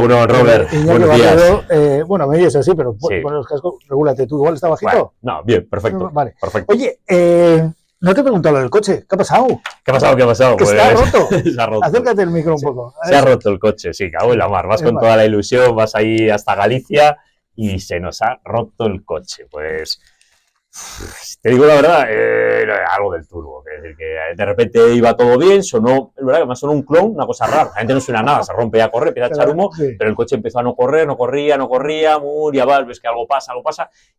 Bueno, Robert, Iñaki buenos Barredo, días. bueno, me oyes así, pero Sí. pon los cascos, regúlate tú, igual está bajito. Bueno, no, bien, perfecto. Vale. Perfecto. Oye, no te he preguntado lo del coche, ¿qué ha pasado? ¿Qué ha pasado? ¿Qué ha pasado? Que está roto. Se ha roto. Acércate el micro un poco. Se ha roto el coche, sí, cago en la mar. Vas con Vale. toda la ilusión, vas ahí hasta Galicia y se nos ha roto el coche. Pues, te digo la verdad, algo del turbo. Es decir, que de repente iba todo bien, sonó, es verdad que me sonó un clon, una cosa rara. La gente no suena nada, se rompe a correr, empieza a echar humo, Sí. pero el coche empezó a no correr, no corría, ya va, ves que algo pasa.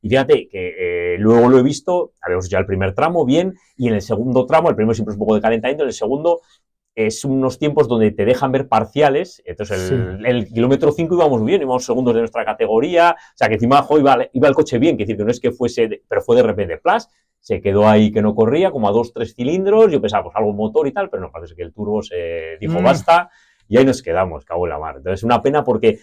Y fíjate que luego lo he visto, habíamos hecho ya el primer tramo bien, y en el segundo tramo, el primero siempre es un poco de calentamiento, en el segundo es unos tiempos donde te dejan ver parciales. Entonces, el kilómetro 5 íbamos bien, íbamos segundos de nuestra categoría. O sea, que encima iba el coche bien, que decir que no es que fuese, pero fue de repente, ¡plas! Se quedó ahí que no corría, como a 2-3 cilindros. Yo pensaba, pues algo motor y tal, pero no, parece que el turbo se dijo basta y ahí nos quedamos, cago en la mar. Entonces, una pena porque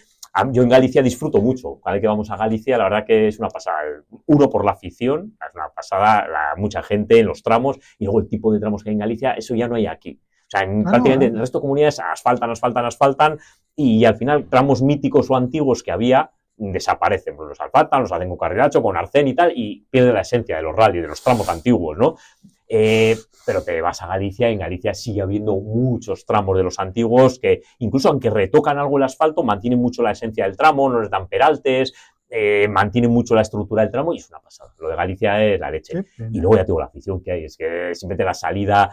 yo en Galicia disfruto mucho. Cada vez que vamos a Galicia, la verdad que es una pasada. Uno, por la afición, es una pasada, mucha gente en los tramos, y luego el tipo de tramos que hay en Galicia, eso ya no hay aquí. O sea, prácticamente en el resto de comunidades asfaltan, y al final tramos míticos o antiguos que había desaparecen. Pues los asfaltan, los hacen con carrilacho, con arcén y tal, y pierde la esencia de los rallies, de los tramos antiguos, ¿no? Pero te vas a Galicia y en Galicia sigue habiendo muchos tramos de los antiguos que incluso aunque retocan algo el asfalto, mantienen mucho la esencia del tramo, no les dan peraltes, mantienen mucho la estructura del tramo y es una pasada. Lo de Galicia es la leche. Y luego ya tengo la afición que hay, es que siempre te la salida,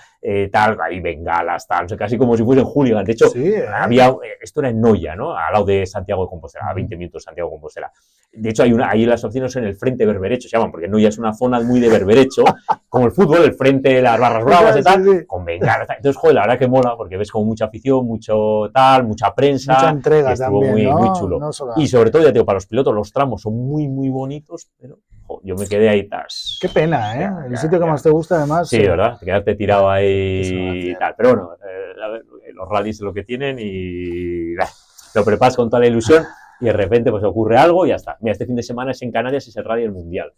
tal, ahí bengalas, tal, o sea, casi como si fuesen hooligans. De hecho, esto era en Noia, ¿no? Al lado de Santiago de Compostela, a 20 minutos de Santiago de Compostela. De hecho, hay las opciones en el frente berberecho, se llaman, porque Noia es una zona muy de berberecho, como el fútbol, el frente, las barras bravas y tal, con bengalas. Entonces, joder, la verdad que mola, porque ves como mucha afición, mucho tal, mucha prensa. Mucha entrega estuvo también, muy, ¿no? muy chulo. No solo... Y sobre todo, ya te digo, para los pilotos, los tramos son muy, muy bonitos, pero yo me quedé ahí. Qué pena, ¿eh? El sitio que más te gusta, además. Sí, ¿verdad? Quedarte tirado ahí y tal. Pero bueno, los rallies es lo que tienen y lo preparas con toda la ilusión y de repente pues ocurre algo y ya está. Mira, este fin de semana es en Canarias, es el rally del Mundial.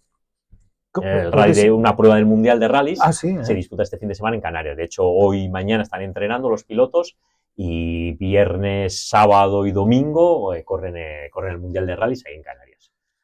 El rally de una prueba del Mundial de rallies se disputa este fin de semana en Canarias. De hecho, hoy y mañana están entrenando los pilotos y viernes, sábado y domingo corren el Mundial de rallies ahí en Canarias.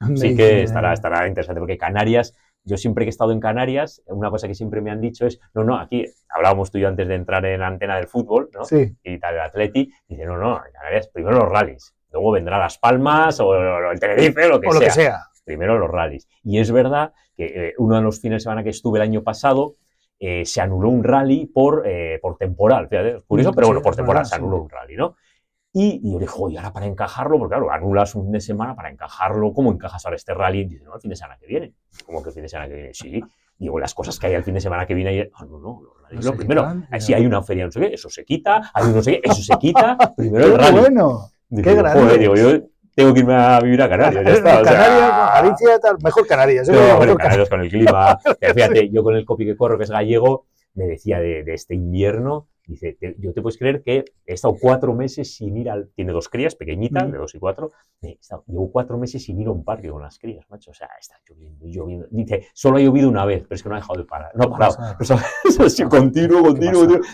Así que estará interesante porque Canarias, yo siempre que he estado en Canarias, una cosa que siempre me han dicho es, no, aquí hablábamos tú y yo antes de entrar en la antena del fútbol, ¿no? Sí. Y tal, el Atleti, dice, no, en Canarias primero los rallies, luego vendrá Las Palmas o el Tenerife, lo que sea. Primero los rallies. Y es verdad que uno de los fines de semana que estuve el año pasado, se anuló un rally por temporal. Fíjate, es curioso, pero bueno, por temporal se anuló un rally, ¿no? Y yo dije, y ahora para encajarlo, porque claro, anulas un fin de semana para encajarlo, ¿cómo encajas ahora este rally? Y dice, no, el fin de semana que viene. ¿Cómo que el fin de semana que viene? Sí. Digo, las cosas que hay el fin de semana que viene, no, los rallies. No, primero, si hay una feria, no sé qué, eso se quita, hay un no sé qué, eso se quita, primero el rally. Bueno, qué grande. Joder, digo, yo tengo que irme a vivir a Canarias, ya está. Canarias, Galicia, tal, mejor Canarias. Mejor Canarias con el clima. Fíjate, yo con el copy que corro, que es gallego, me decía de este invierno, dice, yo te puedes creer que he estado 4 meses sin ir tiene 2 crías pequeñitas, de 2 y 4, llevo 4 meses sin ir a un parque con las crías, macho, o sea, está lloviendo. Dice, solo ha llovido una vez, pero es que no ha dejado de parar, no ha parado. O sea, es continuo.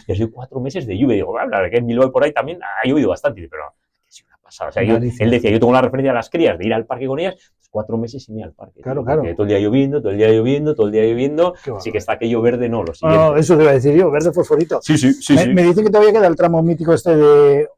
Y ha sido 4 meses de lluvia. Digo, la verdad que en Bilbao por ahí también ha llovido bastante, pero que sí una pasada. O sea, él decía, yo tengo la referencia de las crías de ir al parque con ellas, 4 meses sin ir al parque. Claro. Todo el día lloviendo, así que está aquello verde, no, lo siguiente. No, eso te iba a decir yo, verde fosforito. Sí. Me dicen que todavía queda el tramo mítico este de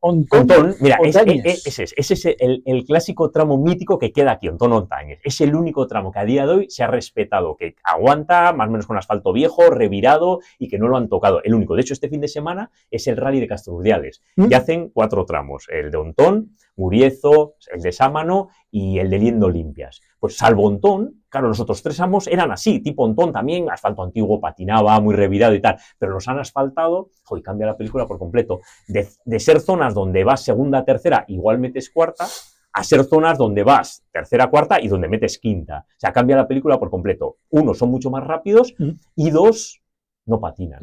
Ontón. Mira, ese es el clásico tramo mítico que queda aquí, Ontón-Ontañez. Es el único tramo que a día de hoy se ha respetado, que aguanta más o menos con asfalto viejo, revirado y que no lo han tocado. El único. De hecho, este fin de semana es el rally de Castrurdiales. Y hacen 4 tramos. El de Ontón, Muriezo, el de Sámano y el de Liendo Limpias. Pues salvo Ontón, claro, los otros 3 tramos eran así, tipo Ontón también, asfalto antiguo, patinaba, muy revirado y tal, pero los han asfaltado, y cambia la película por completo, de ser zonas donde vas segunda, tercera, igual metes cuarta, a ser zonas donde vas tercera, cuarta y donde metes quinta. O sea, cambia la película por completo. 1, son mucho más rápidos y 2, no patinan.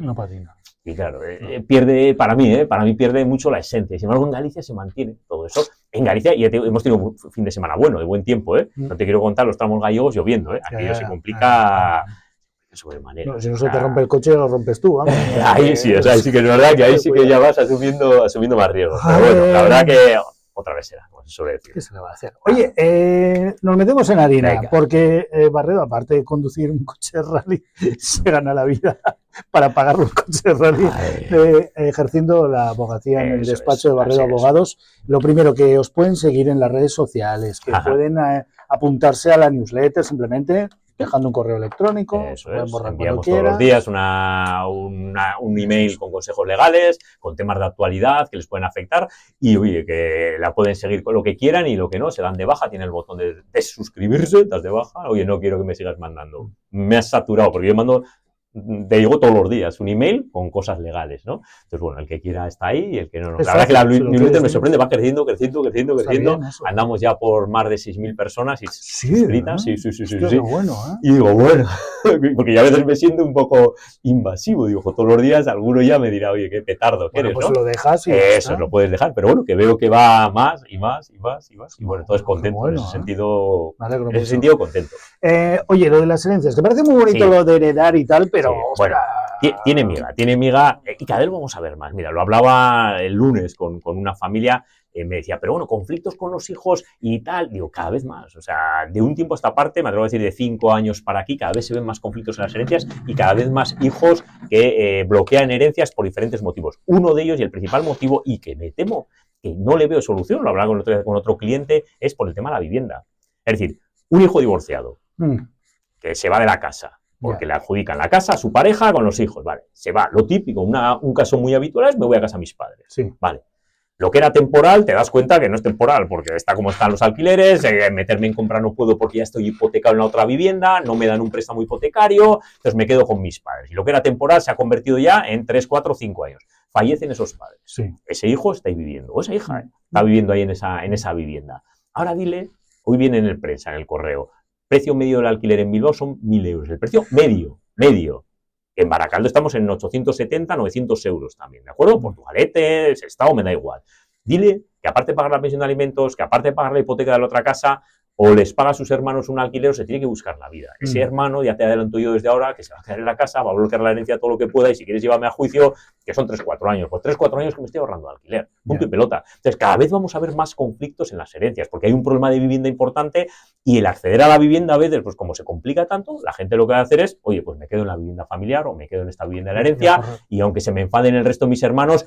Y claro, pierde, para mí pierde mucho la esencia. Sin embargo, en Galicia se mantiene todo eso. En Galicia hemos tenido un fin de semana bueno, de buen tiempo, No te quiero contar los tramos gallegos lloviendo, Aquello se complica sobremanera. No, si no se te rompe el coche, lo rompes tú, vamos. Ahí sí, ahí sí que es verdad que ahí sí que ya vas asumiendo más riesgos. Pero bueno, la verdad que otra vez será, como se suele decir. ¿Qué se le va a hacer? Oye, nos metemos en harina, Venga. porque Barredo, aparte de conducir un coche rally, se gana la vida para pagar los coches rally, ejerciendo la abogacía en el Eso despacho es, de Barredo así es. Abogados. Lo primero, que os pueden seguir en las redes sociales, que Ajá. pueden apuntarse a la newsletter simplemente dejando un correo electrónico, se Eso pueden es, borrar cuando enviamos todos quieran. los días un email con consejos legales, con temas de actualidad que les pueden afectar y, oye, que la pueden seguir con lo que quieran y lo que no, se dan de baja, tienen el botón de suscribirse, das de baja, oye, no quiero que me sigas mandando, me has saturado, porque yo mando, te digo todos los días, un email con cosas legales, ¿no? Entonces, bueno, el que quiera está ahí y el que no. Es La verdad que la fácil, si lo newsletter quieres, me ¿sí? sorprende, va creciendo, creciendo, creciendo, Está creciendo. bien eso. Andamos ya por más de 6.000 personas suscritas, ¿eh? sí. Hostia, qué bueno, ¿eh? Y digo, bueno, porque ya a veces me siento un poco invasivo. Digo, todos los días alguno ya me dirá, oye, qué petardo que Bueno, eres, pues ¿no? lo dejas y Eso, lo puedes dejar, pero bueno, que veo que va más y más y más y más. Y bueno, entonces contento, bueno, en ese sentido, me alegro en ese mucho. sentido contento. Oye, lo de las herencias, que parece muy bonito Sí. lo de heredar y tal, pero, Sí, bueno, tiene miga, y cada vez lo vamos a ver más. Mira, lo hablaba el lunes con una familia, me decía, pero bueno, conflictos con los hijos y tal, digo, cada vez más. O sea, de un tiempo a esta parte, me atrevo a decir de 5 años para aquí, cada vez se ven más conflictos en las herencias y cada vez más hijos que bloquean herencias por diferentes motivos. Uno de ellos, y el principal motivo, y que me temo que no le veo solución, lo hablaba con otro cliente, es por el tema de la vivienda. Es decir, un hijo divorciado que se va de la casa, porque le adjudican la casa a su pareja con los hijos, vale, se va, lo típico, un caso muy habitual es me voy a casa a mis padres, sí. Vale. Lo que era temporal, te das cuenta que no es temporal, porque está como están los alquileres, meterme en compra no puedo porque ya estoy hipotecado en la otra vivienda, no me dan un préstamo hipotecario, entonces me quedo con mis padres. Y lo que era temporal se ha convertido ya en 3, 4, 5 años. Fallecen esos padres. Sí. Ese hijo está ahí viviendo, o esa hija está viviendo ahí en esa vivienda. Ahora dile, hoy viene en el prensa, en el correo, precio medio del alquiler en Bilbao son 1.000 euros. El precio medio. En Baracaldo estamos en 870, 900 euros también, ¿de acuerdo? Portugalete, Estado, me da igual. Dile que aparte de pagar la pensión de alimentos, que aparte de pagar la hipoteca de la otra casa, o les paga a sus hermanos un alquiler o se tiene que buscar la vida. Ese hermano, ya te adelanto yo desde ahora, que se va a quedar en la casa, va a bloquear la herencia todo lo que pueda y si quieres llevarme a juicio, que son 3 o 4 años. Pues 3 o 4 años que me estoy ahorrando de alquiler. Punto y pelota. Entonces, cada vez vamos a ver más conflictos en las herencias, porque hay un problema de vivienda importante y el acceder a la vivienda a veces, pues como se complica tanto, la gente lo que va a hacer es, oye, pues me quedo en la vivienda familiar o me quedo en esta vivienda de la herencia y aunque se me enfaden el resto de mis hermanos,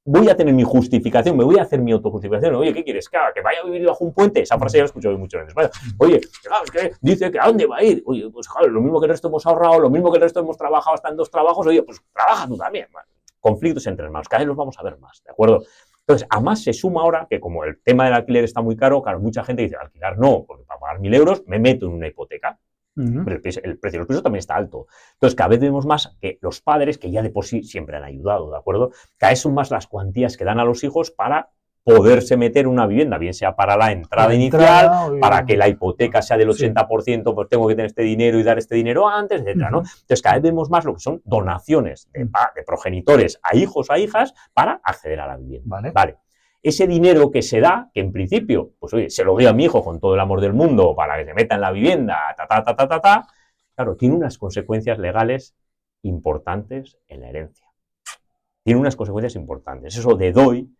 voy a tener mi justificación, me voy a hacer mi autojustificación. Oye, ¿qué quieres? Que vaya a vivir bajo un puente. Esa frase ya la he escuchado mucho en España. Oye, es que dice que ¿a dónde va a ir? Oye, pues claro, lo mismo que el resto hemos ahorrado, lo mismo que el resto hemos trabajado hasta en 2 trabajos. Oye, pues trabaja tú también. Conflictos entre hermanos, cada vez los vamos a ver más, ¿de acuerdo? Entonces, además se suma ahora que como el tema del alquiler está muy caro, claro, mucha gente dice, alquilar no, porque para pagar 1.000 euros me meto en una hipoteca. Pero el precio de los pisos también está alto. Entonces, cada vez vemos más que los padres, que ya de por sí siempre han ayudado, ¿de acuerdo? Cada vez son más las cuantías que dan a los hijos para poderse meter en una vivienda, bien sea para la entrada inicial, para que la hipoteca sea del 80%, pues tengo que tener este dinero y dar este dinero antes, etcétera, ¿no? Entonces, cada vez vemos más lo que son donaciones de progenitores a hijos o a hijas para acceder a la vivienda. Vale. Ese dinero que se da, que en principio, pues oye, se lo doy a mi hijo con todo el amor del mundo para que se meta en la vivienda, claro, tiene unas consecuencias legales importantes en la herencia. Tiene unas consecuencias importantes. Eso de doy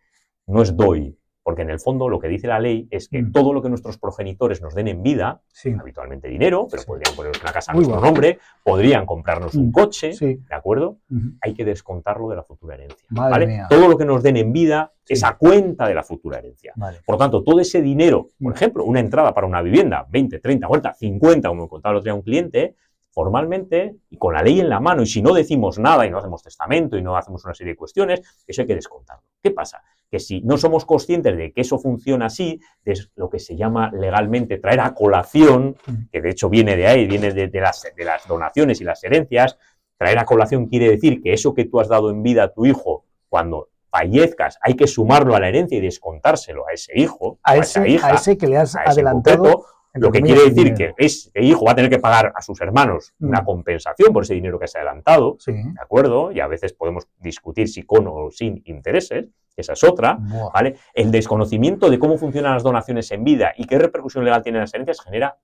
no es doy, porque en el fondo lo que dice la ley es que todo lo que nuestros progenitores nos den en vida, habitualmente dinero, pero podrían ponernos una casa a nuestro nombre, podrían comprarnos un coche, ¿de acuerdo? Hay que descontarlo de la futura herencia, ¿vale? Todo lo que nos den en vida es a cuenta de la futura herencia. Por lo tanto, todo ese dinero, por ejemplo, una entrada para una vivienda, 20, 30, 40, 50, como me contaba el otro día un cliente, formalmente y con la ley en la mano, y si no decimos nada y no hacemos testamento y no hacemos una serie de cuestiones, eso hay que descontarlo. ¿Qué pasa? Que si no somos conscientes de que eso funciona así, es lo que se llama legalmente traer a colación, que de hecho viene de ahí, viene de las donaciones y las herencias, traer a colación quiere decir que eso que tú has dado en vida a tu hijo, cuando fallezcas, hay que sumarlo a la herencia y descontárselo a ese hijo, a esa hija, a ese que le has adelantado. Concreto, lo que quiere decir que ese hijo va a tener que pagar a sus hermanos una compensación por ese dinero que se ha adelantado, ¿de acuerdo? Y a veces podemos discutir si con o sin intereses, esa es otra, ¿vale? El desconocimiento de cómo funcionan las donaciones en vida y qué repercusión legal tienen las herencias genera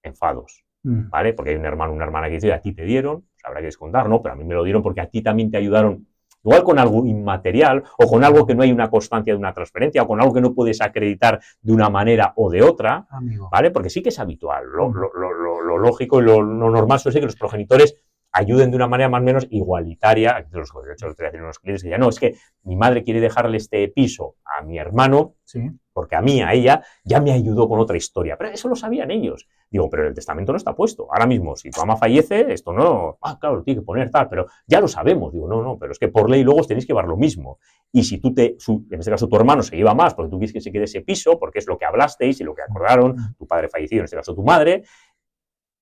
enfados, ¿vale? Porque hay un hermano o una hermana que dice, a ti te dieron, pues habrá que descontar, ¿no? Pero a mí me lo dieron porque a ti también te ayudaron Igual con algo inmaterial o con algo que no hay una constancia de una transferencia o con algo que no puedes acreditar de una manera o de otra, Amigo. ¿vale? Porque sí que es habitual. Lo lógico y lo normal suele ser que los progenitores ayuden de una manera más o menos igualitaria. De hecho, lo estoy haciendo unos clientes que ya no, es que mi madre quiere dejarle este piso a mi hermano, Sí. porque a mí, a ella, ya me ayudó con otra historia. Pero eso lo sabían ellos. Digo, pero el testamento no está puesto. Ahora mismo, si tu ama fallece, esto no... Ah, claro, lo tiene que poner tal, pero ya lo sabemos. Digo, no, pero es que por ley luego os tenéis que llevar lo mismo. Y si tú en este caso tu hermano se lleva más porque tú quieres que se quede ese piso, porque es lo que hablasteis y lo que acordaron, tu padre fallecido, en este caso tu madre,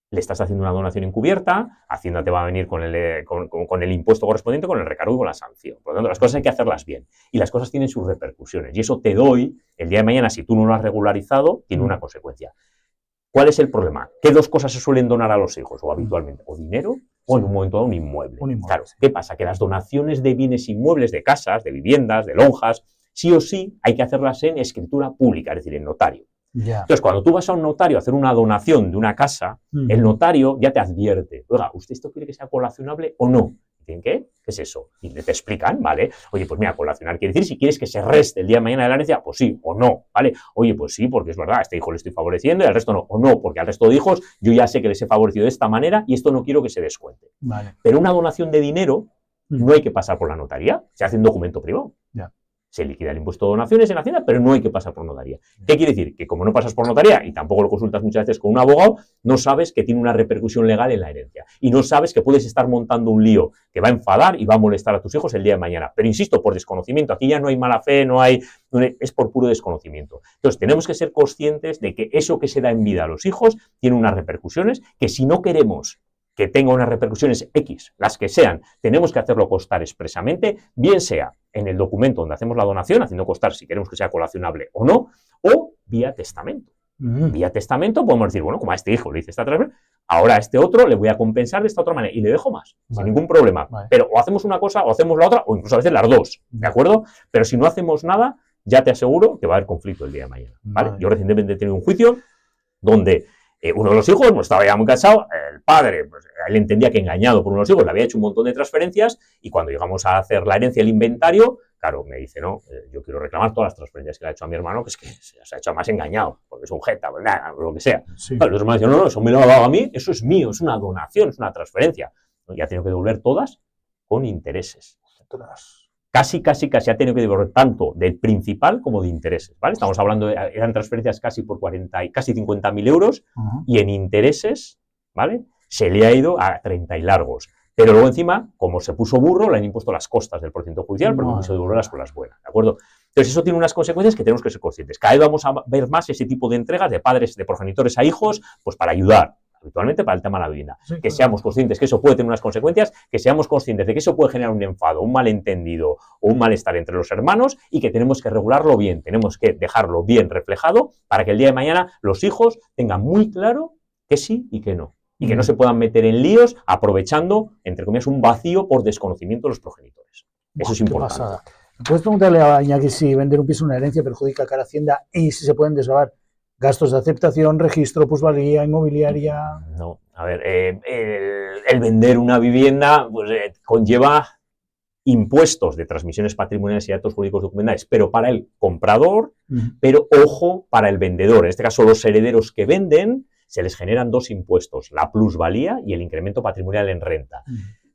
le estás haciendo una donación encubierta, Hacienda te va a venir con el impuesto correspondiente, con el recargo y con la sanción. Por lo tanto, las cosas hay que hacerlas bien. Y las cosas tienen sus repercusiones. Y eso te doy, el día de mañana, si tú no lo has regularizado, tiene una consecuencia. ¿Cuál es el problema? ¿Qué dos cosas se suelen donar a los hijos o habitualmente? O dinero o en un momento dado un inmueble. Claro, ¿qué pasa? Que las donaciones de bienes inmuebles, de casas, de viviendas, de lonjas, sí o sí hay que hacerlas en escritura pública, es decir, en notario. Ya. Entonces, cuando tú vas a un notario a hacer una donación de una casa, el notario ya te advierte, oiga, ¿usted esto quiere que sea colacionable o no? ¿Dicen qué? ¿Qué es eso? Y te explican, ¿vale? Oye, pues mira, colacionar quiere decir si quieres que se reste el día de mañana de la herencia, pues sí o no, ¿vale? Oye, pues sí, porque es verdad, a este hijo le estoy favoreciendo y al resto no. O no, porque al resto de hijos yo ya sé que les he favorecido de esta manera y esto no quiero que se descuente. Vale. Pero una donación de dinero no hay que pasar por la notaría, se hace en documento privado. Ya. Se liquida el impuesto de donaciones en Hacienda, pero no hay que pasar por notaría. ¿Qué quiere decir? Que como no pasas por notaría y tampoco lo consultas muchas veces con un abogado, no sabes que tiene una repercusión legal en la herencia. Y no sabes que puedes estar montando un lío que va a enfadar y va a molestar a tus hijos el día de mañana. Pero insisto, por desconocimiento. Aquí ya no hay mala fe, es por puro desconocimiento. Entonces, tenemos que ser conscientes de que eso que se da en vida a los hijos tiene unas repercusiones que si no queremos que tenga unas repercusiones X, las que sean, tenemos que hacerlo constar expresamente, bien sea en el documento donde hacemos la donación, haciendo constar si queremos que sea colacionable o no, o vía testamento. Vía testamento podemos decir, bueno, como a este hijo le hice esta transferencia, ahora a este otro le voy a compensar de esta otra manera y le dejo más, sin ningún problema. Pero o hacemos una cosa o hacemos la otra, o incluso a veces las dos, ¿de acuerdo? Pero si no hacemos nada, ya te aseguro que va a haber conflicto el día de mañana, ¿vale? Yo recientemente he tenido un juicio donde uno de los hijos pues, estaba ya muy cansado, el padre, pues, él entendía que engañado por uno de los hijos, le había hecho un montón de transferencias y cuando llegamos a hacer la herencia, el inventario, claro, me dice, no, yo quiero reclamar todas las transferencias que le ha hecho a mi hermano, que es que se ha hecho más engañado, porque es un jeta, pues, nada, lo que sea. Sí. Claro, los hermanos dicen, no, eso me lo ha dado a mí, eso es mío, es una donación, es una transferencia. Y ha tenido que devolver todas con intereses. Casi ha tenido que devolver tanto del principal como de intereses, ¿vale? Estamos hablando, eran transferencias casi por 50.000 euros y en intereses, ¿vale? Se le ha ido a 30 y largos. Pero luego encima, como se puso burro, le han impuesto las costas del procedimiento judicial porque no quiso devolverlas por las buenas, ¿de acuerdo? Entonces eso tiene unas consecuencias que tenemos que ser conscientes. Cada vez vamos a ver más ese tipo de entregas de padres, de progenitores a hijos, pues para ayudar. Habitualmente para el tema de la vivienda. Sí, que seamos conscientes que eso puede tener unas consecuencias, que seamos conscientes de que eso puede generar un enfado, un malentendido o un malestar entre los hermanos y que tenemos que regularlo bien, tenemos que dejarlo bien reflejado para que el día de mañana los hijos tengan muy claro que sí y que no. Y que no se puedan meter en líos aprovechando, entre comillas, un vacío por desconocimiento de los progenitores. Eso es importante. Pasada. ¿Puedes preguntarle a Iñaki si vender un piso en una herencia perjudica a cara Hacienda y si se pueden desgravar gastos de aceptación, registro, plusvalía, inmobiliaria? No, a ver, el vender una vivienda pues, conlleva impuestos de transmisiones patrimoniales y datos jurídicos documentales, pero para el comprador, pero ojo, para el vendedor. En este caso, los herederos que venden, se les generan dos impuestos, la plusvalía y el incremento patrimonial en renta.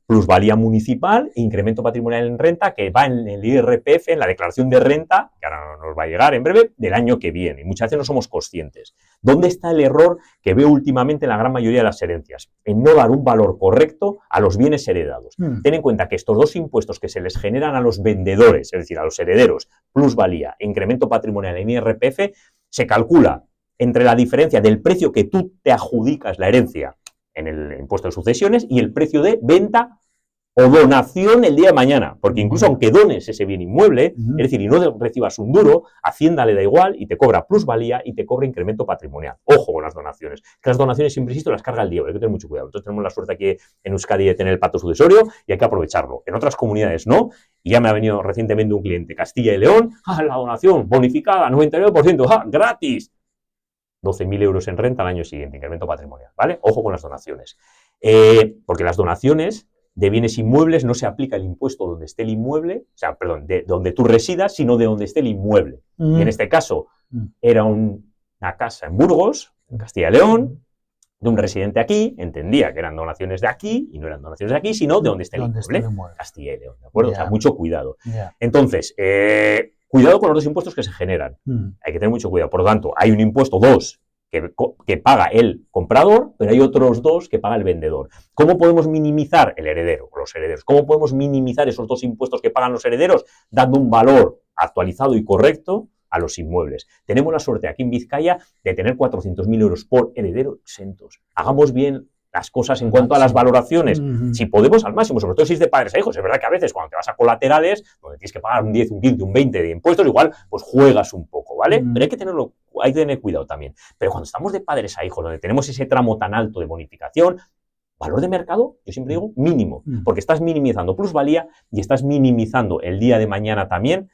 Plusvalía municipal e incremento patrimonial en renta que va en el IRPF, en la declaración de renta, que ahora nos va a llegar en breve, del año que viene. Y muchas veces no somos conscientes. ¿Dónde está el error que veo últimamente en la gran mayoría de las herencias? En no dar un valor correcto a los bienes heredados. Ten en cuenta que estos dos impuestos que se les generan a los vendedores, es decir, a los herederos, plusvalía e incremento patrimonial en IRPF, se calcula entre la diferencia del precio que tú te adjudicas la herencia en el impuesto de sucesiones y el precio de venta o donación el día de mañana, porque incluso aunque dones ese bien inmueble, es decir, y no recibas un duro, Hacienda le da igual y te cobra plusvalía y te cobra incremento patrimonial. Ojo con las donaciones, que las donaciones, siempre insisto, las carga el diablo, hay que tener mucho cuidado. Entonces tenemos la suerte aquí en Euskadi de tener el pacto sucesorio y hay que aprovecharlo. En otras comunidades no, y ya me ha venido recientemente un cliente, Castilla y León, la donación bonificada, 99%, gratis. 12.000 euros en renta al año siguiente, incremento patrimonial, ¿vale? Ojo con las donaciones. Porque las donaciones de bienes inmuebles no se aplica el impuesto donde esté el inmueble, o sea, perdón, de donde tú residas, sino de donde esté el inmueble. Y en este caso era una casa en Burgos, en Castilla y León, de un residente aquí, entendía que eran donaciones de aquí, y no eran donaciones de aquí, sino de donde esté el inmueble, Castilla y León, ¿de acuerdo? O sea, mucho cuidado. Entonces, cuidado con los dos impuestos que se generan. Hay que tener mucho cuidado. Por lo tanto, hay un impuesto, dos, que paga el comprador, pero hay otros dos que paga el vendedor. ¿Cómo podemos minimizar el heredero o los herederos? ¿Cómo podemos minimizar esos dos impuestos que pagan los herederos? Dando un valor actualizado y correcto a los inmuebles. Tenemos la suerte aquí en Vizcaya de tener 400.000 euros por heredero exentos. Hagamos bien las cosas en cuanto a las valoraciones. Si podemos, al máximo, sobre todo si es de padres a hijos. Es verdad que a veces cuando te vas a colaterales, donde tienes que pagar un 10, un 15, un 20 de impuestos, igual pues juegas un poco, ¿vale? Pero hay que tener cuidado también. Pero cuando estamos de padres a hijos, donde tenemos ese tramo tan alto de bonificación, valor de mercado, yo siempre digo mínimo, porque estás minimizando plusvalía y estás minimizando el día de mañana también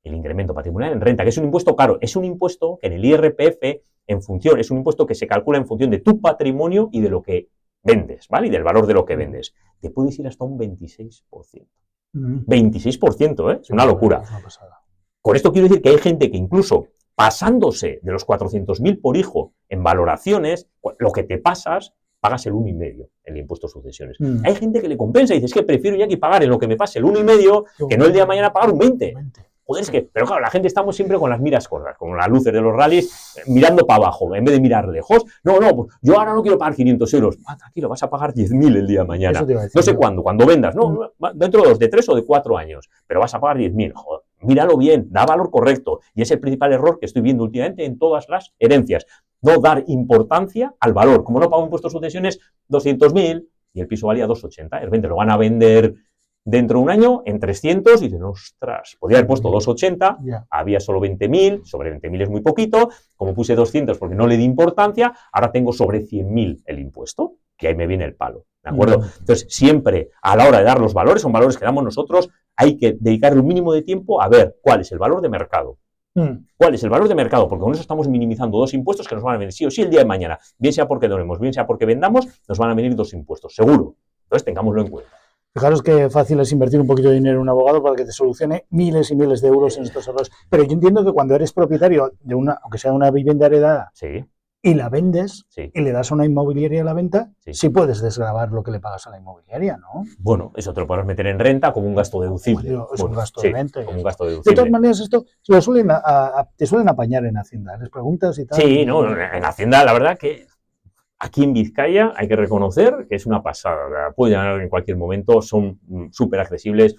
el incremento patrimonial en renta, que es un impuesto caro, es un impuesto que en el IRPF, es un impuesto que se calcula en función de tu patrimonio y de lo que vendes, ¿vale? Y del valor de lo que vendes. Te puedes ir hasta un 26%. 26%, ¿eh? Es una locura. Con esto quiero decir que hay gente que incluso pasándose de los 400.000 por hijo en valoraciones, lo que te pasas, pagas el 1,5 el impuesto de sucesiones. Hay gente que le compensa y dice, es que prefiero ya que pagar en lo que me pase el 1,5 que no el día de mañana pagar un 20. Joder, es que, pero claro, la gente estamos siempre con las miras cortas, como las luces de los rallies, mirando para abajo, en vez de mirar lejos. No, pues yo ahora no quiero pagar 500 euros. Tranquilo, vas a pagar 10.000 el día de mañana. No sé cuándo, cuando vendas, no, dentro de 3 o de 4 años, pero vas a pagar 10.000. Joder, míralo bien, da valor correcto. Y es el principal error que estoy viendo últimamente en todas las herencias. No dar importancia al valor. Como no pago impuestos de sucesiones, 200.000 y el piso valía 280. De repente lo van a vender dentro de un año en 300 y dicen, ostras, podría haber puesto 280, había solo 20.000, sobre 20.000 es muy poquito, como puse 200 porque no le di importancia, ahora tengo sobre 100.000 el impuesto, que ahí me viene el palo, ¿de acuerdo? Entonces, siempre a la hora de dar los valores, son valores que damos nosotros, hay que dedicar un mínimo de tiempo a ver cuál es el valor de mercado. ¿Cuál es el valor de mercado? Porque con eso estamos minimizando dos impuestos que nos van a venir sí o sí el día de mañana, bien sea porque donemos, bien sea porque vendamos, nos van a venir dos impuestos, seguro. Entonces, tengámoslo en cuenta. Fijaros que fácil es invertir un poquito de dinero en un abogado para que te solucione miles y miles de euros en estos errores. Pero yo entiendo que cuando eres propietario de aunque sea una vivienda heredada, y la vendes y le das a una inmobiliaria a la venta, sí puedes desgravar lo que le pagas a la inmobiliaria, ¿no? Bueno, eso te lo puedes meter en renta como un gasto deducible. Es un gasto de venta. Como un gasto deducible. De todas maneras, esto te suelen apañar en Hacienda. Les preguntas y tal. Sí, no, en Hacienda la verdad que aquí en Vizcaya hay que reconocer que es una pasada. Pueden ganar en cualquier momento, son súper accesibles.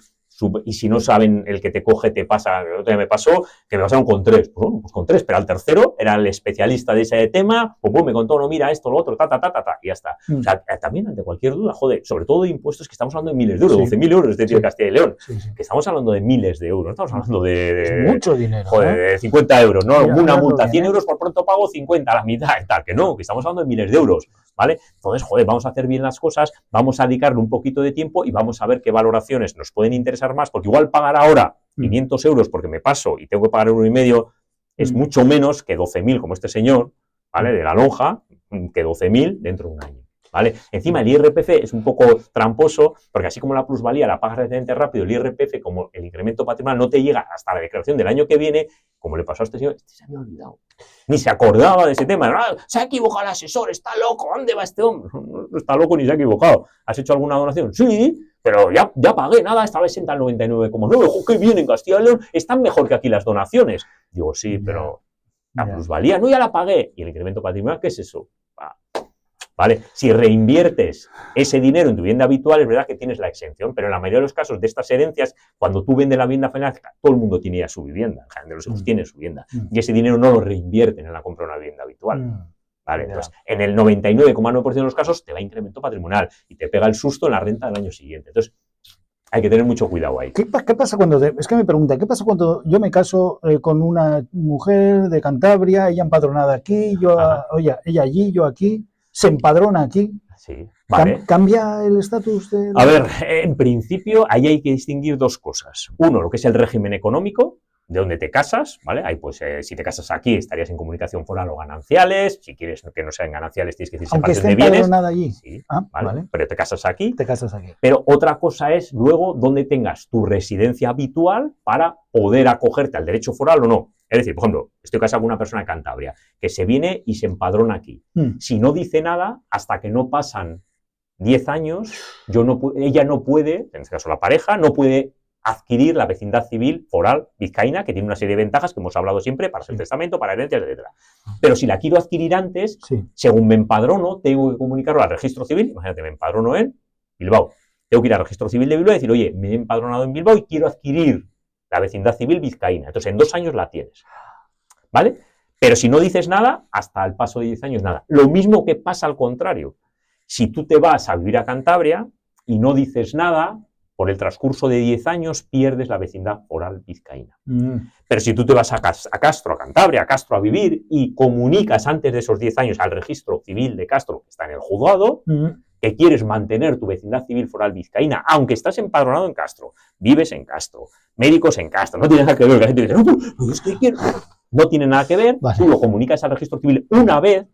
Y si no saben, el que te coge te pasa, el otro día me pasó, que me pasaron con 3. Pues bueno, pues con 3, pero al tercero era el especialista de ese tema, pues me contó, no, mira esto, lo otro, y ya está. O sea, también ante cualquier duda, joder, sobre todo de impuestos, que estamos hablando de miles de euros, 12.000 euros de Castilla y León, que estamos hablando de miles de euros, no estamos hablando de mucho dinero. Joder, de 50 euros, ¿no? Una multa, 100 euros por pronto pago, 50, la mitad y tal, que no, que estamos hablando de miles de euros. ¿Vale? Entonces, joder, vamos a hacer bien las cosas, vamos a dedicarle un poquito de tiempo y vamos a ver qué valoraciones nos pueden interesar más, porque igual pagar ahora 500 euros porque me paso y tengo que pagar 1,5 es mucho menos que 12.000 como este señor, ¿vale? De la lonja, que 12.000 dentro de un año, ¿vale? Encima el IRPF es un poco tramposo, porque así como la plusvalía la pagas relativamente rápido, el IRPF, como el incremento patrimonial no te llega hasta la declaración del año que viene, como le pasó a este señor, se había olvidado. Ni se acordaba de ese tema. Se ha equivocado el asesor, está loco, ¿dónde va este hombre? No está loco ni se ha equivocado. ¿Has hecho alguna donación? Sí, pero ya pagué, nada, estaba exenta al 99,9. ¡Ojo, qué bien en Castilla y León! Están mejor que aquí las donaciones. Digo, sí, pero la plusvalía, no, ya la pagué. ¿Y el incremento patrimonial qué es eso? ¿Vale? Si reinviertes ese dinero en tu vivienda habitual, es verdad que tienes la exención, pero en la mayoría de los casos de estas herencias, cuando tú vendes la vivienda final, todo el mundo tiene ya su vivienda, de los hijos tienen su vivienda, y ese dinero no lo reinvierten en la compra de una vivienda habitual. ¿Vale? Entonces, en el 99,9% de los casos te va incremento patrimonial y te pega el susto en la renta del año siguiente. Entonces, hay que tener mucho cuallado ahí. ¿Qué pasa cuando, es que me pregunta, qué pasa cuando yo me caso con una mujer de Cantabria, ella empadronada aquí, ella allí, yo aquí? ¿Se empadrona aquí? Sí, vale. ¿Cambia el estatus de...? A ver, en principio, ahí hay que distinguir dos cosas. Uno, lo que es el régimen económico, de donde te casas, ¿vale? Ahí, pues, si te casas aquí, estarías en comunicación foral o gananciales. Si quieres que no sean gananciales, tienes que decir separación de bienes. Aunque esté allí. Sí, ¿vale? Pero te casas aquí. Te casas aquí. Pero otra cosa es luego donde tengas tu residencia habitual para poder acogerte al derecho foral o no. Es decir, por ejemplo, estoy casado con una persona de Cantabria que se viene y se empadrona aquí. Si no dice nada, hasta que no pasan 10 años, ella no puede, en este caso la pareja, no puede adquirir la vecindad civil foral vizcaína, que tiene una serie de ventajas que hemos hablado siempre para hacer testamento, para herencias, etc. Pero si la quiero adquirir antes, según me empadrono, tengo que comunicarlo al registro civil. Imagínate, me empadrono en Bilbao. Tengo que ir al registro civil de Bilbao y decir, oye, me he empadronado en Bilbao y quiero adquirir la vecindad civil vizcaína. Entonces, en 2 años la tienes. ¿Vale? Pero si no dices nada, hasta el paso de 10 años nada. Lo mismo que pasa al contrario. Si tú te vas a vivir a Cantabria y no dices nada, por el transcurso de 10 años pierdes la vecindad foral vizcaína. Pero si tú te vas a Castro, a Cantabria, a Castro a vivir y comunicas antes de esos 10 años al registro civil de Castro, que está en el juzgado, que quieres mantener tu vecindad civil foral vizcaína, aunque estás empadronado en Castro, vives en Castro, médicos en Castro, no tiene nada que ver, la gente dice, no, es que quiero. No tiene nada que ver, tú lo comunicas al registro civil una vez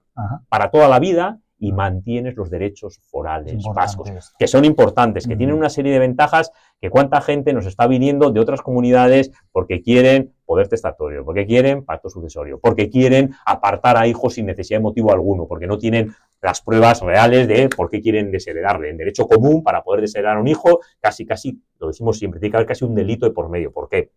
para toda la vida y mantienes los derechos forales vascos, que son importantes, que tienen una serie de ventajas, que cuánta gente nos está viniendo de otras comunidades porque quieren poder testatorio, porque quieren pacto sucesorio, porque quieren apartar a hijos sin necesidad de motivo alguno, porque no tienen las pruebas reales de por qué quieren desheredarle. En derecho común, para poder desheredar a un hijo, casi, lo decimos siempre, tiene que haber casi un delito de por medio. ¿Por qué?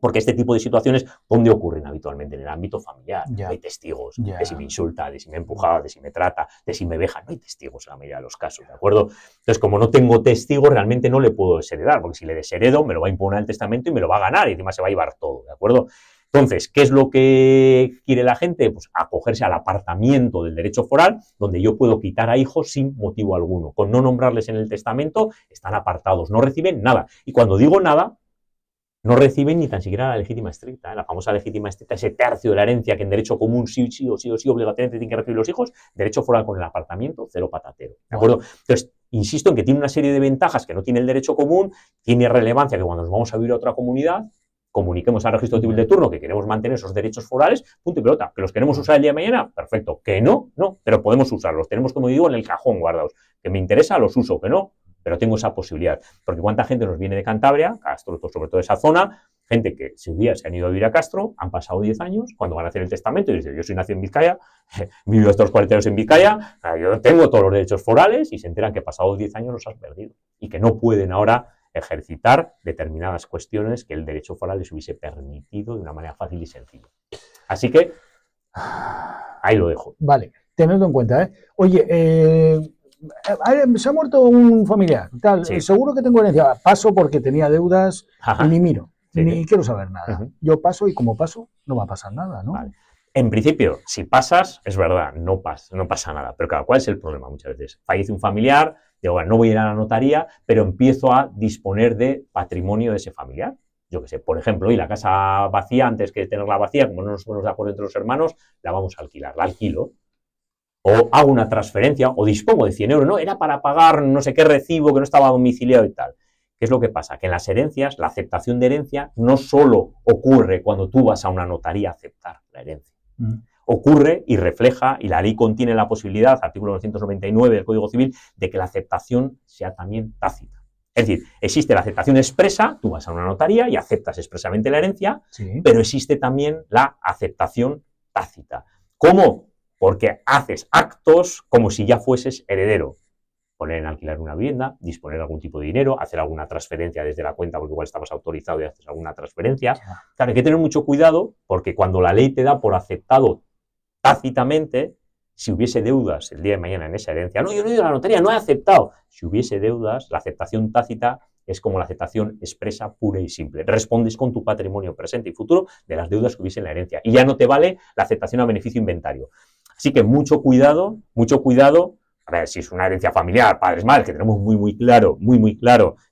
Porque este tipo de situaciones, ¿dónde ocurren habitualmente? En el ámbito familiar. No hay testigos de si me insulta, de si me ha empujado, de si me trata, de si me veja. No hay testigos en la mayoría de los casos, ¿de acuerdo? Entonces, como no tengo testigos, realmente no le puedo desheredar, porque si le desheredo, me lo va a impugnar el testamento y me lo va a ganar y encima se va a llevar todo, ¿de acuerdo? Entonces, ¿qué es lo que quiere la gente? Pues acogerse al apartamiento del derecho foral, donde yo puedo quitar a hijos sin motivo alguno. Con no nombrarles en el testamento, están apartados, no reciben nada. Y cuando digo nada, no reciben ni tan siquiera la legítima estricta, la famosa legítima estricta, ese tercio de la herencia que en derecho común sí o sí obligatoriamente tienen que recibir los hijos, derecho foral con el apartamiento, cero patatero, ¿de acuerdo? Entonces, insisto en que tiene una serie de ventajas que no tiene el derecho común, tiene relevancia que cuando nos vamos a vivir a otra comunidad, comuniquemos al registro civil de turno que queremos mantener esos derechos forales, punto y pelota, que los queremos usar el día de mañana, perfecto, que no, pero podemos usarlos, tenemos, como digo, en el cajón guardados, que me interesa, los uso, que no, pero tengo esa posibilidad, porque cuánta gente nos viene de Cantabria, Castro, sobre todo esa zona, gente que si un día se han ido a vivir a Castro, han pasado 10 años, cuando van a hacer el testamento y dicen, yo soy nacido en Vizcaya, vivo estos 40 años en Vizcaya, yo tengo todos los derechos forales y se enteran que pasados 10 años los has perdido y que no pueden ahora ejercitar determinadas cuestiones que el derecho foral les hubiese permitido de una manera fácil y sencilla. Así que ahí lo dejo. Vale, tenedlo en cuenta, ¿eh? Oye, se ha muerto un familiar, tal, seguro que tengo herencia, paso porque tenía deudas y ni miro, ni quiero saber nada. Yo paso y como paso no va a pasar nada, ¿no? Vale. En principio, si pasas, es verdad, no pasa nada. Pero claro, ¿cuál es el problema muchas veces? Fallece un familiar, digo, bueno, no voy a ir a la notaría, pero empiezo a disponer de patrimonio de ese familiar. Yo qué sé, por ejemplo, y la casa vacía, antes que tenerla vacía, como no nos ponemos de acuerdo entre los hermanos, la vamos a alquilar, la alquilo. O hago una transferencia, o dispongo de 100 euros, no, era para pagar no sé qué recibo que no estaba domiciliado y tal. ¿Qué es lo que pasa? Que en las herencias, la aceptación de herencia no solo ocurre cuando tú vas a una notaría a aceptar la herencia. Ocurre y refleja, y la ley contiene la posibilidad, artículo 999 del Código Civil, de que la aceptación sea también tácita. Es decir, existe la aceptación expresa, tú vas a una notaría y aceptas expresamente la herencia, pero existe también la aceptación tácita. ¿Cómo? Porque haces actos como si ya fueses heredero. Poner en alquilar una vivienda, disponer de algún tipo de dinero, hacer alguna transferencia desde la cuenta porque igual estabas autorizado y haces alguna transferencia. Claro, hay que tener mucho cuidado porque cuando la ley te da por aceptado tácitamente, si hubiese deudas el día de mañana en esa herencia, no, yo no he ido a la notaría, no he aceptado. Si hubiese deudas, la aceptación tácita es como la aceptación expresa, pura y simple. Respondes con tu patrimonio presente y futuro de las deudas que hubiese en la herencia. Y ya no te vale la aceptación a beneficio inventario. Así que mucho cuidado. A ver, si es una herencia familiar, padres, madres, que tenemos muy claro,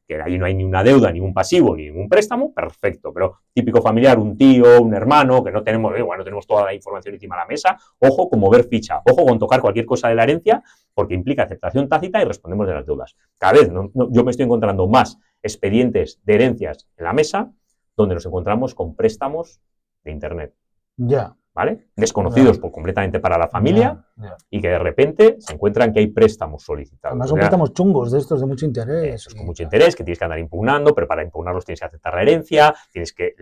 que ahí no hay ni una deuda, ni un pasivo, ni ningún préstamo, perfecto. Pero típico familiar, un tío, un hermano, que no tenemos, no tenemos toda la información encima de la mesa, ojo con mover ficha, ojo con tocar cualquier cosa de la herencia, porque implica aceptación tácita y respondemos de las deudas. Cada vez yo me estoy encontrando más expedientes de herencias en la mesa, donde nos encontramos con préstamos de Internet. Ya. ¿Vale? Desconocidos completamente para la familia y que de repente se encuentran que hay préstamos solicitados. Además son préstamos chungos, de estos de mucho interés. Esos con mucho interés, que tienes que andar impugnando, pero para impugnarlos tienes que aceptar la herencia, tienes que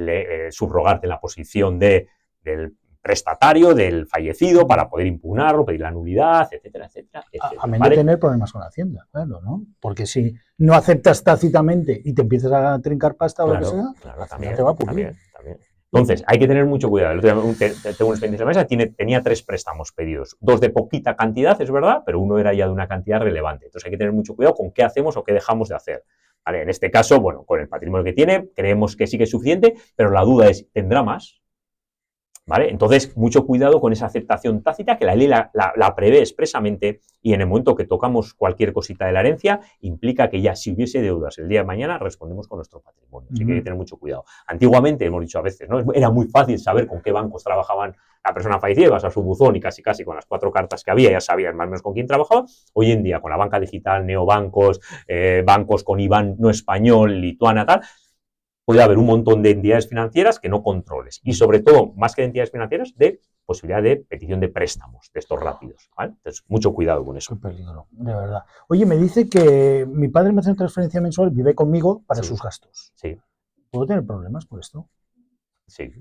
subrogarte en la posición del prestatario, del fallecido, para poder impugnarlo, pedir la nulidad, etcétera, etcétera. A menos de tener problemas con Hacienda, claro, ¿no? Porque si no aceptas tácitamente y te empiezas a trincar pasta o lo que sea, también, te va a pulir. También. Entonces, hay que tener mucho cuidado. El otro día tengo un expediente en la mesa, tenía 3 préstamos pedidos. 2 de poquita cantidad, es verdad, pero uno era ya de una cantidad relevante. Entonces, hay que tener mucho cuidado con qué hacemos o qué dejamos de hacer. ¿Vale? En este caso, bueno, con el patrimonio que tiene, creemos que sí que es suficiente, pero la duda es, ¿tendrá más? ¿Vale? Entonces, mucho cuidado con esa aceptación tácita que la ley la prevé expresamente y en el momento que tocamos cualquier cosita de la herencia, implica que ya si hubiese deudas el día de mañana, respondemos con nuestro patrimonio. Así que hay que tener mucho cuidado. Antiguamente, hemos dicho a veces, ¿no? Era muy fácil saber con qué bancos trabajaban la persona fallecida, ibas a su buzón y casi con las 4 cartas que había ya sabías más o menos con quién trabajaba. Hoy en día, con la banca digital, neobancos, bancos con IBAN no español, lituana, tal, puede haber un montón de entidades financieras que no controles. Y sobre todo, más que de entidades financieras, de posibilidad de petición de préstamos, de estos rápidos. ¿Vale? Entonces, mucho cuidado con eso. Qué peligro, de verdad. Oye, me dice que mi padre me hace una transferencia mensual, vive conmigo para sus gastos. Sí. ¿Puedo tener problemas por esto? Sí.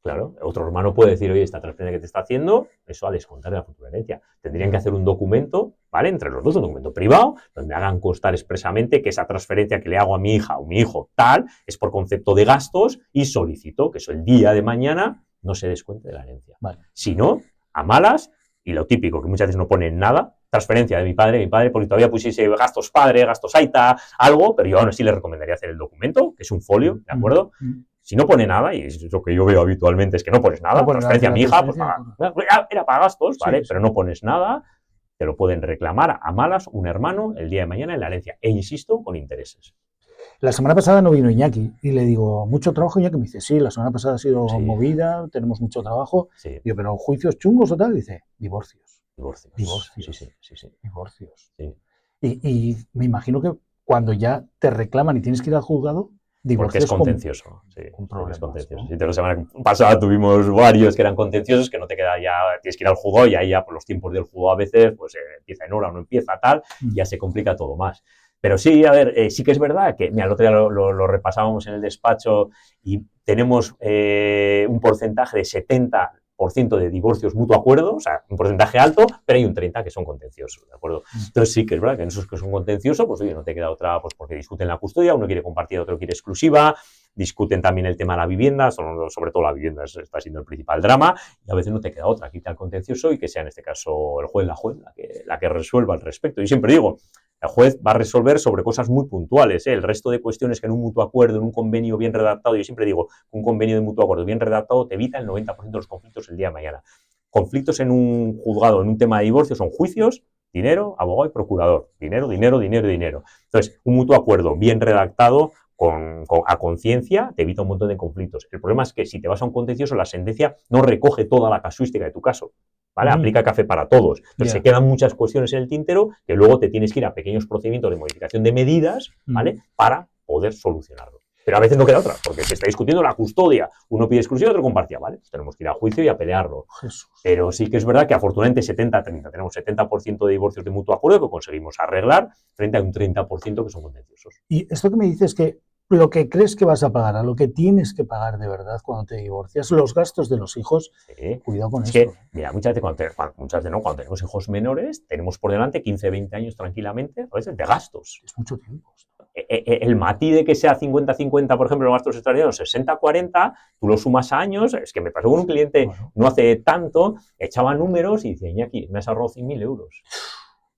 Claro, otro hermano puede decir, oye, esta transferencia que te está haciendo, eso a descontar de la futura herencia. Tendrían que hacer un documento, ¿vale? Entre los dos, un documento privado, donde hagan constar expresamente que esa transferencia que le hago a mi hija o mi hijo tal, es por concepto de gastos y solicito que eso el día de mañana no se descuente de la herencia. Vale. Si no, a malas, y lo típico, que muchas veces no ponen nada, transferencia de mi padre, porque todavía pusiese gastos padre, gastos aita, algo, pero yo aún así le recomendaría hacer el documento, que es un folio, ¿de acuerdo? Si no pone nada, y es lo que yo veo habitualmente, es que no pones nada, transferencia a mi hija, pues era para gastos, ¿vale? Sí. Pero no pones nada, te lo pueden reclamar a malas un hermano el día de mañana en la herencia, e insisto, con intereses. La semana pasada no vino Iñaki y le digo, ¿mucho trabajo? Iñaki me dice, sí, la semana pasada ha sido movida, tenemos mucho trabajo. Sí. Digo, ¿pero juicios chungos o tal? Dice, divorcios. Sí. Divorcios. Sí. Y me imagino que cuando ya te reclaman y tienes que ir al juzgado, porque es contencioso. Con problemas, es contencioso. ¿no? Sí, la semana pasada tuvimos varios que eran contenciosos, que no te queda ya, tienes que ir al juzgado y ahí ya por los tiempos del juzgado a veces pues empieza en hora o no empieza tal, ya se complica todo más. Pero sí, a ver, sí que es verdad que, mira, el otro día lo repasábamos en el despacho y tenemos un porcentaje de 70% de divorcios mutuo acuerdo, o sea, un porcentaje alto, pero hay un 30% que son contenciosos, ¿de acuerdo? Entonces sí que es verdad que en esos que son contenciosos, pues oye, no te queda otra, pues porque discuten la custodia, uno quiere compartir, otro quiere exclusiva, discuten también el tema de la vivienda, sobre todo la vivienda está siendo el principal drama, y a veces no te queda otra, quita el contencioso y que sea en este caso el juez, la que resuelva al respecto. Y siempre digo, el juez va a resolver sobre cosas muy puntuales, ¿eh? El resto de cuestiones que en un mutuo acuerdo, en un convenio bien redactado, yo siempre digo, un convenio de mutuo acuerdo bien redactado te evita el 90% de los conflictos el día de mañana. Conflictos en un juzgado, en un tema de divorcio, son juicios, dinero, abogado y procurador. Dinero. Entonces, un mutuo acuerdo bien redactado, a conciencia, te evita un montón de conflictos. El problema es que si te vas a un contencioso, la sentencia no recoge toda la casuística de tu caso. ¿Vale? Aplica café para todos. Entonces se quedan muchas cuestiones en el tintero que luego te tienes que ir a pequeños procedimientos de modificación de medidas, ¿vale? Para poder solucionarlo. Pero a veces no queda otra, porque se está discutiendo la custodia. Uno pide exclusiva, otro compartía, ¿vale? Tenemos que ir a juicio y a pelearlo. Jesús. Pero sí que es verdad que afortunadamente 70-30. Tenemos 70% de divorcios de mutuo acuerdo que conseguimos arreglar frente a un 30% que son contenciosos. Y esto que me dices que lo que crees que vas a pagar, a lo que tienes que pagar de verdad cuando te divorcias, los gastos de los hijos, cuidado con esto. Es que, mira, muchas veces cuando tenemos hijos menores, tenemos por delante 15, 20 años tranquilamente, a veces de gastos. Es mucho tiempo. El matiz de que sea 50-50, por ejemplo, los gastos extraordinarios, 60-40, tú lo sumas a años, es que me pasó con un cliente no hace tanto, echaba números y decía, Iñaki, me has ahorrado 100.000 euros.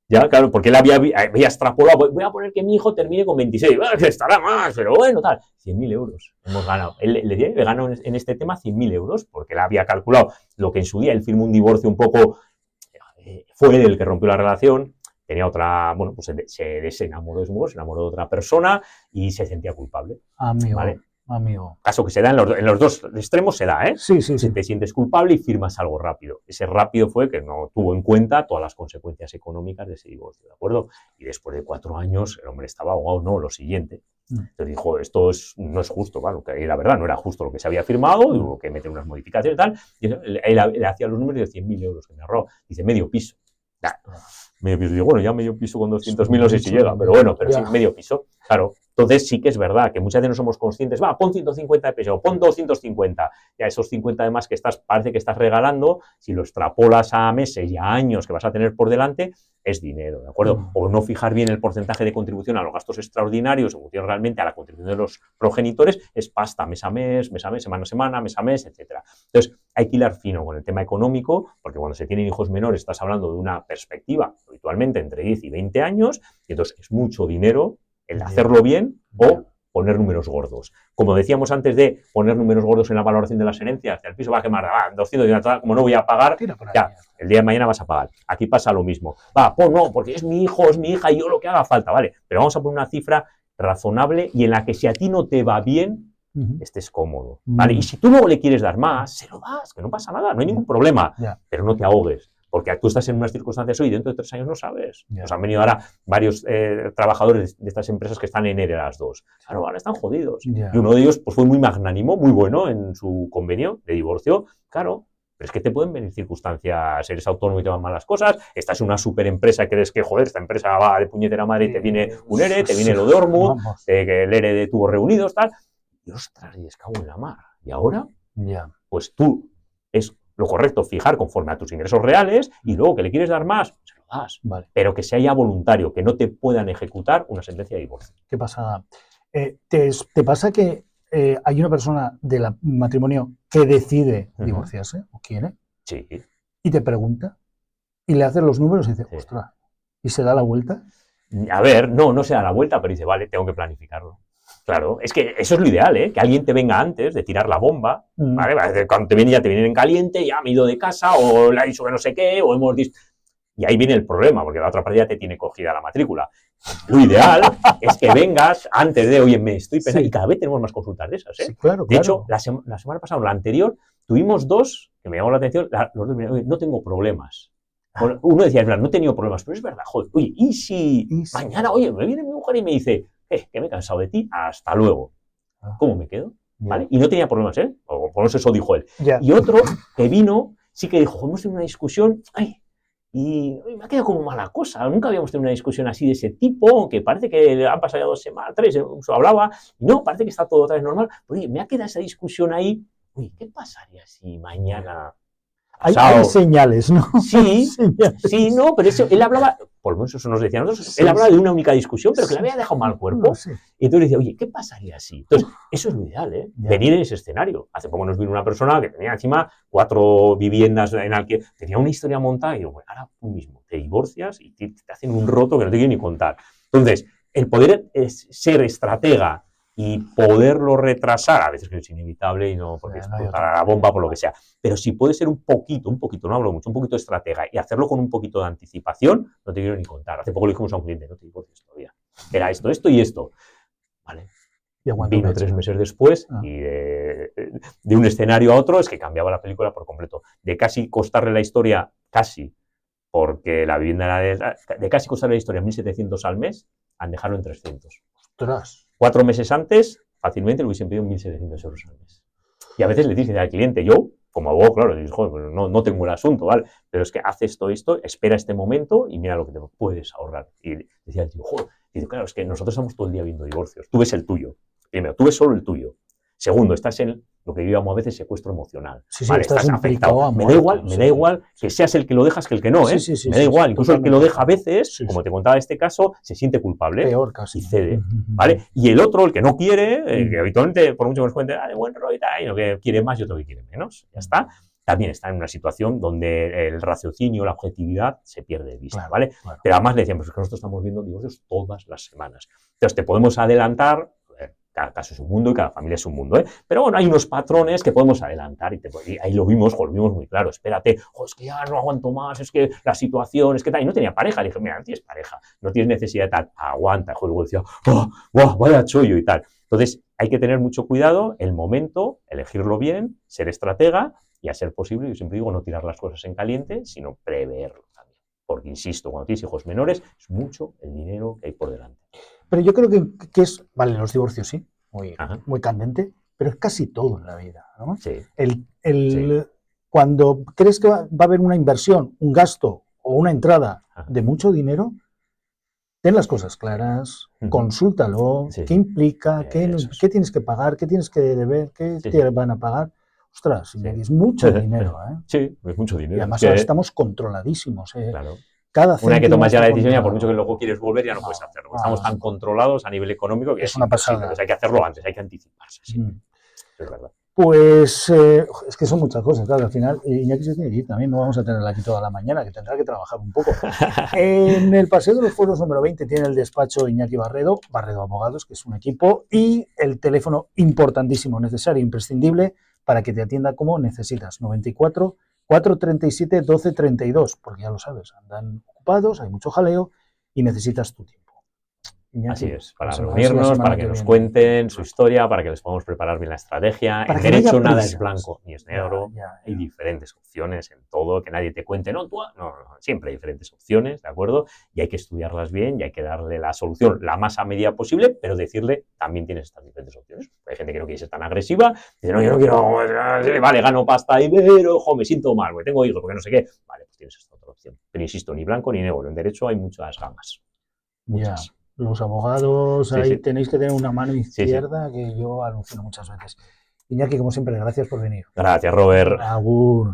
Ya, claro, porque él había extrapolado, voy a poner que mi hijo termine con 26, que estará más, pero bueno, tal. 100.000 euros hemos ganado. Él le ganó en este tema 100.000 euros, porque él había calculado lo que en su día él firmó un divorcio un poco, fue él el que rompió la relación, tenía otra, bueno, pues se desenamoró de su mujer, se enamoró de otra persona y se sentía culpable. Amigo. ¿Vale? Amigo. Caso que se da en los dos extremos, se da, ¿eh? Sí. Te sientes culpable y firmas algo rápido. Ese rápido fue que no tuvo en cuenta todas las consecuencias económicas de ese divorcio, ¿de acuerdo? Y después de 4 años, el hombre estaba ahogado, no, lo siguiente. Entonces dijo, esto no es justo, claro, que la verdad no era justo lo que se había firmado, hubo que meter unas modificaciones y tal, y él hacía los números de 100.000 euros que me ahorró. Dice, medio piso. Medio piso. Digo, bueno, ya medio piso con 200.000 no sé si llega, pero bueno, pero sí, medio piso. Claro, entonces sí que es verdad que muchas veces no somos conscientes, pon 150 de peso, pon 250, ya esos 50 de más que parece que estás regalando, si lo extrapolas a meses y a años que vas a tener por delante, es dinero, ¿de acuerdo? O no fijar bien el porcentaje de contribución a los gastos extraordinarios, en función realmente a la contribución de los progenitores, es pasta mes a mes, semana a semana, mes a mes, etcétera. Entonces, hay que hilar fino con el tema económico, porque cuando se tienen hijos menores estás hablando de una perspectiva habitualmente entre 10 y 20 años, y entonces es mucho dinero el hacerlo bien o poner números gordos. Como decíamos antes de poner números gordos en la valoración de las herencias, el piso va a quemar, 200, como no voy a pagar, ya, el día de mañana vas a pagar. Aquí pasa lo mismo. No, porque es mi hijo, es mi hija y yo lo que haga falta, vale, pero vamos a poner una cifra razonable y en la que si a ti no te va bien, estés cómodo, ¿vale? Y si tú luego le quieres dar más, se lo das, que no pasa nada, no hay ningún problema, pero no te ahogues. Porque tú estás en unas circunstancias hoy y dentro de 3 años no sabes. Nos han venido ahora varios trabajadores de estas empresas que están en ERE las dos. Claro, ahora están jodidos. Y uno de ellos pues, fue muy magnánimo, muy bueno en su convenio de divorcio. Claro, pero es que te pueden venir circunstancias, eres autónomo y te van mal las cosas, estás en una super empresa y crees que, joder, esta empresa va de puñetera madre y te viene un ERE, te viene lo de Ormuz, el ERE de tubos reunidos, tal. Y ostras, y es cago en la mar. Y ahora, pues tú es lo correcto, fijar conforme a tus ingresos reales y luego que le quieres dar más, se lo das. Vale. Pero que sea ya voluntario, que no te puedan ejecutar una sentencia de divorcio. ¿Qué pasa? ¿Te pasa que hay una persona del matrimonio que decide divorciarse o quiere? Sí. Y te pregunta y le haces los números y dice, ostras, ¿y se da la vuelta? A ver, no se da la vuelta, pero dice, vale, tengo que planificarlo. Claro, es que eso es lo ideal, ¿eh? Que alguien te venga antes de tirar la bomba, ¿vale? Cuando te vienen ya te vienen en caliente, ya me he ido de casa, o le ha dicho que no sé qué, o hemos visto... Y ahí viene el problema, porque la otra parte ya te tiene cogida la matrícula. Lo ideal es que vengas antes de, oye, me estoy pensando, y cada vez tenemos más consultas de esas, ¿eh? Sí, claro, de hecho, la semana pasada, la anterior, tuvimos dos, que me llamó la atención, los dos, oye, no tengo problemas. Uno decía, es verdad, no he tenido problemas, pero es verdad, joder, oye, ¿y si mañana, oye, me viene mi mujer y me dice, que me he cansado de ti, hasta luego? ¿Cómo me quedo? ¿Vale? Y no tenía problemas, ¿eh? O por eso dijo él. Y otro que vino, sí que dijo, hemos tenido una discusión, y me ha quedado como mala cosa. Nunca habíamos tenido una discusión así de ese tipo, que parece que han pasado ya 2 semanas, 3, hablaba, y no, parece que está todo otra vez normal. Pero oye, me ha quedado esa discusión ahí. Uy, ¿qué pasaría si mañana... Hay señales, ¿no? Sí, sí, no, pero eso, él hablaba, por lo menos eso nos decía nosotros, él hablaba de una única discusión, pero que le había dejado mal cuerpo. Y entonces decía, oye, ¿qué pasaría así? Entonces, eso es lo ideal, ¿eh? Venir en ese escenario. Hace poco nos vino una persona que tenía encima 4 viviendas en alquiler, tenía una historia montada y digo, bueno, ahora tú mismo te divorcias y te hacen un roto que no te quiero ni contar. Entonces, el poder ser estratega y poderlo retrasar, a veces que es inevitable y no porque explotará la bomba por lo que sea, pero si puede ser un poquito, no hablo mucho, un poquito de estratega y hacerlo con un poquito de anticipación, no te quiero ni contar. Hace poco le dijimos a un cliente, no te divorcies todavía, era esto y esto, ¿vale? Vino 3 meses después y de un escenario a otro es que cambiaba la película por completo, de casi costarle la historia, porque la vivienda era de casi costarle la historia 1.700 al mes, han dejarlo en 300. ¡Ostras! 4 meses antes, fácilmente le hubiesen pedido 1.700 euros al mes. Y a veces le dicen al cliente, yo, como abogado, claro, le digo, joder, no tengo el asunto, ¿vale? Pero es que hace esto, espera este momento y mira lo que te puedes ahorrar. Y decía el tío, joder, dice, claro, es que nosotros estamos todo el día viendo divorcios. Tú ves el tuyo. Primero, tú ves solo el tuyo. Segundo, estás en lo que yo llamo a veces secuestro emocional. Sí, vale, estás afectado. Me da igual que seas el que lo dejas que el que no, ¿eh? Me da igual. Incluso el que lo deja a veces, como te contaba este caso, se siente culpable. Peor casi. Y cede, ¿vale? Y el otro, el que no quiere, que habitualmente, por mucho que nos cuente, de buen rollo y tal, que quiere más y otro que quiere menos. Ya está. También está en una situación donde el raciocinio, la objetividad se pierde de vista, ¿vale? Claro. Pero además le decíamos, pues que nosotros estamos viendo divorcios todas las semanas. Entonces te podemos adelantar. Cada caso es un mundo y cada familia es un mundo, ¿eh? Pero bueno, hay unos patrones que podemos adelantar y ahí lo vimos muy claro. Espérate, es que ya no aguanto más, es que la situación, es que tal. Y no tenía pareja. Le dije, mira, no tienes pareja, no tienes necesidad de tal. Aguanta. Luego decía, vaya chollo y tal. Entonces, hay que tener mucho cuidado, el momento, elegirlo bien, ser estratega y a ser posible, yo siempre digo, no tirar las cosas en caliente, sino preverlo también. Porque, insisto, cuando tienes hijos menores, es mucho el dinero que hay por delante. Pero yo creo que es, vale, los divorcios sí, muy candente, pero es casi todo en la vida, ¿no? Sí. Cuando crees que va a haber una inversión, un gasto o una entrada de mucho dinero, ten las cosas claras, consúltalo, qué implica, qué tienes que pagar, qué tienes que deber, qué te van a pagar. Ostras, es mucho dinero, ¿eh? Sí, es mucho dinero. Y además ahora estamos controladísimos, ¿eh? Claro. Cada una vez que tomas ya la decisión, ya por mucho que luego quieres volver, ya no puedes hacerlo. Estamos tan controlados a nivel económico que es una pasada. Pues hay que hacerlo antes, hay que anticiparse. Sí. Es verdad. Pues es que son muchas cosas, claro, al final Iñaki se tiene que ir también, no vamos a tenerla aquí toda la mañana, que tendrá que trabajar un poco. En el Paseo de los Fueros número 20 tiene el despacho Iñaki Barredo Abogados, que es un equipo, y el teléfono importantísimo, necesario, imprescindible, para que te atienda como necesitas, 94 437 1232, porque ya lo sabes, andan ocupados, hay mucho jaleo y necesitas tu tiempo. Iñaki, así es, para reunirnos, para que nos cuenten su historia, para que les podamos preparar bien la estrategia. En derecho nada es blanco ni es negro, hay diferentes opciones en todo, que nadie te cuente, no, siempre hay diferentes opciones, ¿de acuerdo? Y hay que estudiarlas bien y hay que darle la solución la más a medida posible, pero decirle, también tienes estas diferentes opciones. Hay gente que no quiere ser tan agresiva, dice, no, yo no quiero, vale, gano pasta y pero, me siento mal, porque tengo hijos, porque no sé qué. Vale, pues tienes esta otra opción. Pero insisto, ni blanco ni negro, en derecho hay muchas gamas. Muchas. Los abogados, ahí tenéis que tener una mano izquierda que yo alucino muchas veces. Iñaki, como siempre, gracias por venir. Gracias, Robert. Agur.